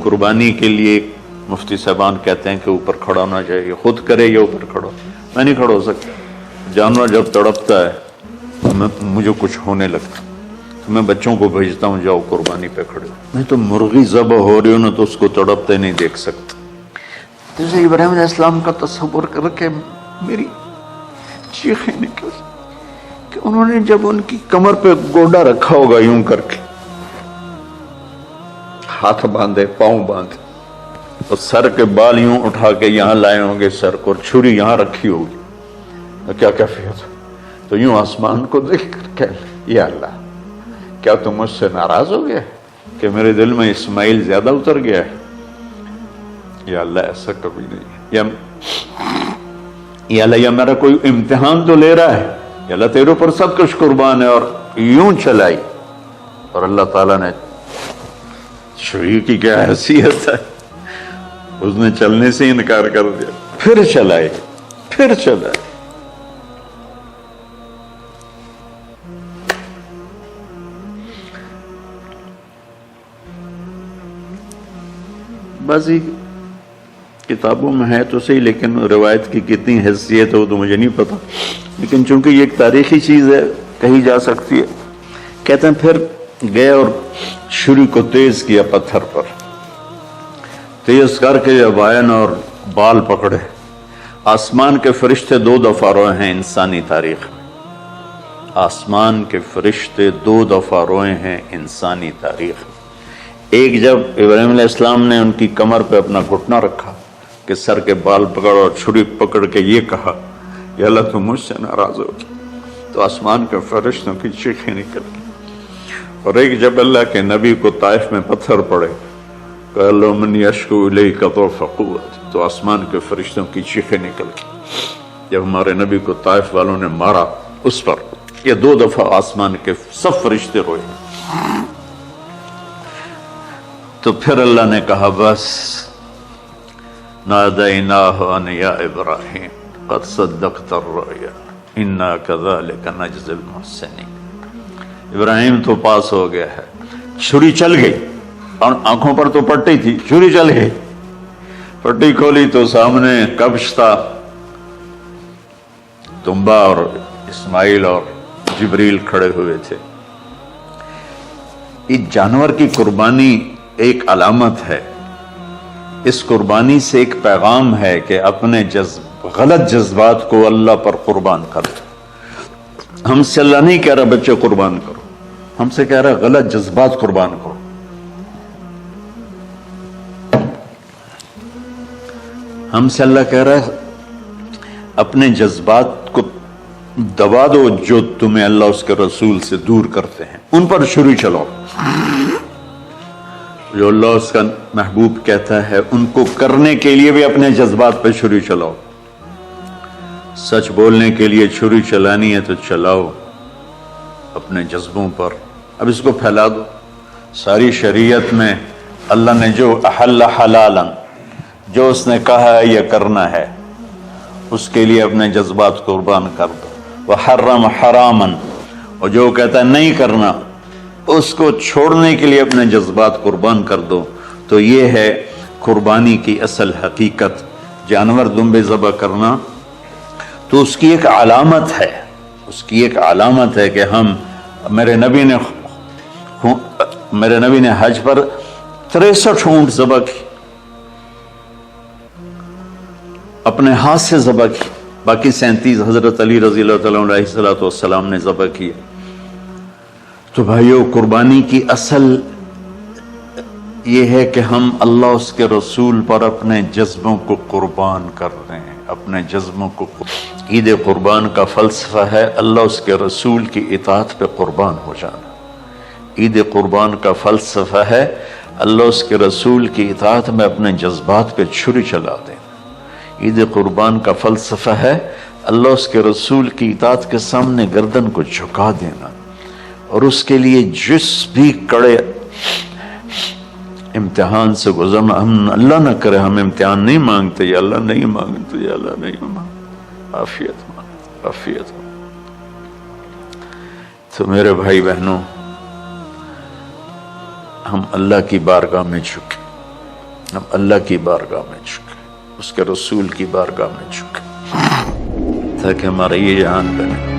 قربانی کے لیے مفتی صاحبان کہتے ہیں کہ اوپر کھڑا ہونا چاہیے، خود کرے یا اوپر کھڑا، میں نہیں کھڑا ہو سکتا۔ جانور جب تڑپتا ہے تو مجھے کچھ ہونے لگتا، تو میں بچوں کو بھیجتا ہوں جاؤ قربانی پہ کھڑے ہو، میں تو مرغی ذبح ہو رہی ہوں نا تو اس کو تڑپتے نہیں دیکھ سکتا۔ جیسے ابراہیم علیہ السلام کا تصور کر کے میری چیخیں نکل کہ انہوں نے جب ان کی کمر پہ گوڈا رکھا ہوگا یوں کر کے، ہاتھ باندھے پاؤں باندھے اور سر کے بال یوں اٹھا کے یہاں لائے ہوں گے سر کو، اور چھری یہاں رکھی ہوگی، تو کیا کیفیت؟ تو یوں آسمان کو دیکھ کر کہ یا اللہ کیا تم مجھ سے ناراض ہو گیا کہ میرے دل میں اسماعیل زیادہ اتر گیا ہے؟ یا اللہ ایسا کبھی نہیں، یا اللہ یا میرا کوئی امتحان تو لے رہا ہے، یا اللہ تیرے پر سب کچھ قربان ہے، اور یوں چلائی، اور اللہ تعالیٰ نے چھری کی کیا حیثیت ہے، اس نے چلنے سے انکار کر دیا، پھر چلائے، پھر چلائے۔ بعضی کتابوں میں ہے تو صحیح، لیکن روایت کی کتنی حیثیت ہے وہ تو مجھے نہیں پتا، لیکن چونکہ یہ ایک تاریخی چیز ہے کہی جا سکتی ہے۔ کہتے ہیں پھر گئے اور چھری کو تیز کیا پتھر پر، تیز کر کے جب آئن اور بال پکڑے، آسمان کے فرشتے 2 دفعہ روئے ہیں انسانی تاریخ میں، آسمان کے فرشتے 2 دفعہ روئے ہیں انسانی تاریخ میں۔ ایک جب ابراہیم علیہ السلام نے ان کی کمر پہ اپنا گھٹنا رکھا کہ سر کے بال پکڑ اور چھری پکڑ کے یہ کہا یا اللہ تم مجھ سے ناراض ہو گیا، تو آسمان کے فرشتوں کی چیخیں نکل گئی۔ اور ایک جب اللہ کے نبی کو طائف میں پتھر پڑے کہ اللہ من یشکو الیک ضعف قوت، تو آسمان کے فرشتوں کی چیخیں نکل گئی جب ہمارے نبی کو طائف والوں نے مارا اس پر۔ یہ 2 دفعہ آسمان کے سب فرشتے روئے۔ تو پھر اللہ نے کہا بس، نادیناہ ان یا ابراہیم قد صدقت الرؤیا انا کذالک نجزی المحسنین، ابراہیم تو پاس ہو گیا ہے۔ چھری چل گئی اور آنکھوں پر تو پٹی تھی، چھری چل گئی، پٹی کھولی تو سامنے کبش تھا، تنبا اور اسماعیل اور جبریل کھڑے ہوئے تھے۔ اس جانور کی قربانی ایک علامت ہے، اس قربانی سے ایک پیغام ہے کہ اپنے غلط جذبات کو اللہ پر قربان کرو۔ ہم سے اللہ نہیں کہہ رہا بچے قربان کرو، ہم سے کہہ رہا غلط جذبات قربان کرو۔ ہم سے اللہ کہہ رہا ہے اپنے جذبات کو دبا دو جو تمہیں اللہ اس کے رسول سے دور کرتے ہیں، ان پر چھری چلاؤ۔ جو اللہ اس کا محبوب کہتا ہے ان کو کرنے کے لیے بھی اپنے جذبات پہ چھری چلاؤ۔ سچ بولنے کے لیے چھری چلانی ہے تو چلاؤ اپنے جذبوں پر۔ اب اس کو پھیلا دو۔ ساری شریعت میں اللہ نے جو احل حلالا، جو اس نے کہا ہے یہ کرنا ہے، اس کے لیے اپنے جذبات قربان کر دو۔ وحرم حراما، اور جو کہتا ہے نہیں کرنا اس کو چھوڑنے کے لیے اپنے جذبات قربان کر دو۔ تو یہ ہے قربانی کی اصل حقیقت۔ جانور دمبے ذبح کرنا تو اس کی ایک علامت ہے، اس کی ایک علامت ہے کہ ہم میرے نبی نے حج پر 63 اونٹ ذبح کی، اپنے ہاتھ سے ذبح کی، باقی 37 حضرت علی رضی اللہ تعالیٰ علیہ السلام نے ذبح کیا۔ تو بھائیو، قربانی کی اصل یہ ہے کہ ہم اللہ اس کے رسول پر اپنے جذبوں کو قربان کر دیں، اپنے جذبوں کو۔ عید قربان کا فلسفہ ہے اللہ اس کے رسول کی اطاعت پہ قربان ہو جانا۔ عید قربان کا فلسفہ ہے اللہ اس کے رسول کی اطاعت میں اپنے جذبات پہ چھری چلا دینا۔ عید قربان کا فلسفہ ہے اللہ اس کے رسول کی اطاعت کے سامنے گردن کو جھکا دینا، اور اس کے لیے جس بھی کڑے امتحان سے گزرنا۔ ہم اللہ نہ کرے ہم امتحان نہیں مانگتے، یا اللہ نہیں مانگتے، یا اللہ نہیں مانگتے، عافیت مانگ، عافیت مانگ۔ تو میرے بھائی بہنوں، ہم اللہ کی بارگاہ میں جھکے، ہم اللہ کی بارگاہ میں جھکیں، اس کے رسول کی بارگاہ میں جھکیں، تاکہ ہمارا یہ جہان بنے۔